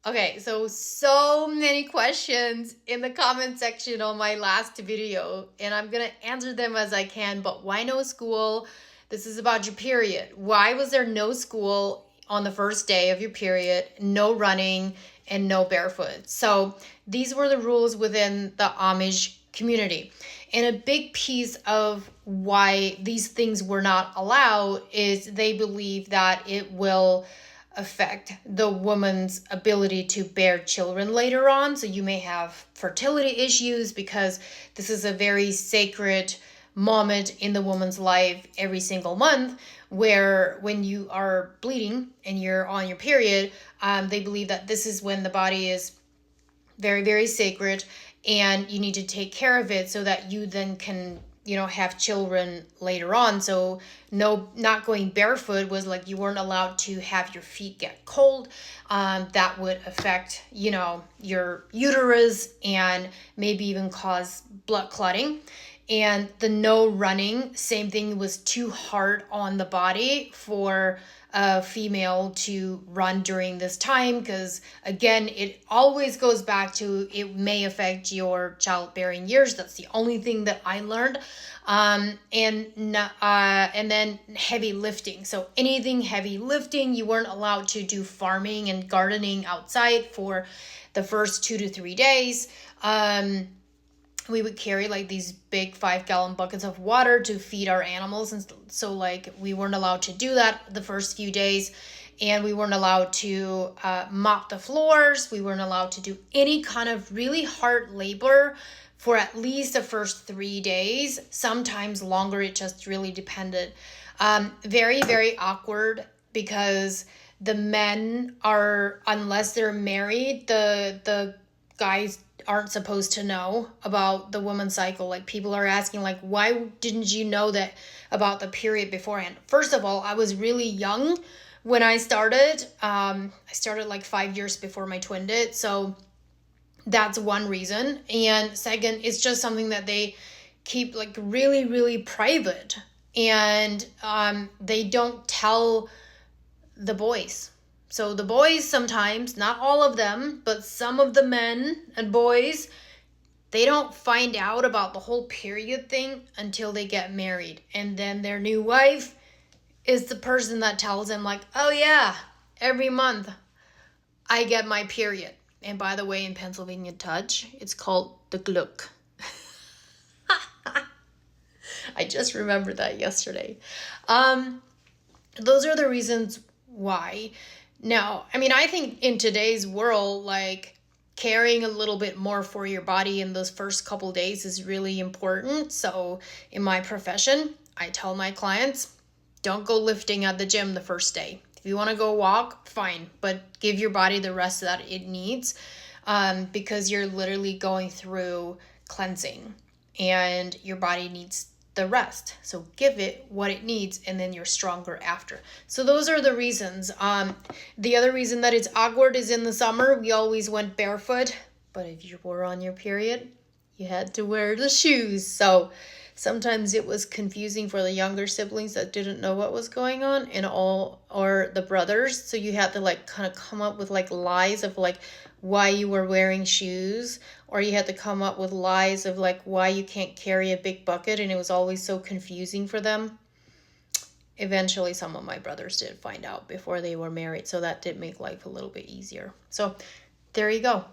Okay, so many questions in the comment section on my last video, and I'm gonna answer them as I can. But why no school? This is about your period. Why was there no school on the first day of your period, no running, and no barefoot? So these were the rules within the Amish community. And a big piece of why these things were not allowed is they believe that it will affect the woman's ability to bear children later on. So you may have fertility issues because this is a very sacred moment in the woman's life every single month, where when you are bleeding and you're on your period, they believe that this is when the body is very, very sacred, and you need to take care of it so that you then can, have children later on. So no, not going barefoot was like you weren't allowed to have your feet get cold. That would affect, your uterus and maybe even cause blood clotting. And the no running, same thing, was too hard on the body for a female to run during this time, because again, it always goes back to it may affect your childbearing years. That's the only thing that I learned. And then heavy lifting. So anything heavy lifting, you weren't allowed to do farming and gardening outside for the first 2 to 3 days. We would carry like these big 5-gallon buckets of water to feed our animals. And so like we weren't allowed to do that the first few days. And we weren't allowed to mop the floors. We weren't allowed to do any kind of really hard labor for at least the first 3 days, sometimes longer. It just really depended. Very, very awkward, because the men are, unless they're married, the guys aren't supposed to know about the woman's cycle. Like, people are asking, like, why didn't you know that about the period beforehand? First of all, I was really young when I started. I started like 5 years before my twin did. So that's one reason. And second, it's just something that they keep like really, really private. And they don't tell the boys. So the boys sometimes, not all of them, but some of the men and boys, they don't find out about the whole period thing until they get married. And then their new wife is the person that tells them, like, oh yeah, every month I get my period. And by the way, in Pennsylvania Dutch, it's called the Glück. I just remembered that yesterday. Those are the reasons why. Now, I mean, I think in today's world, like, caring a little bit more for your body in those first couple days is really important. So in my profession, I tell my clients, don't go lifting at the gym the first day. If you want to go walk, fine, but give your body the rest that it needs, because you're literally going through cleansing and your body needs the rest. So give it what it needs, and then you're stronger after. So those are the reasons. The other reason that it's awkward is in the summer, we always went barefoot, but if you were on your period, you had to wear the shoes. So sometimes it was confusing for the younger siblings that didn't know what was going on, or the brothers. So you had to like kind of come up with like lies of like why you were wearing shoes, or you had to come up with lies of like why you can't carry a big bucket, and it was always so confusing for them. Eventually, some of my brothers did find out before they were married, so that did make life a little bit easier. So there you go.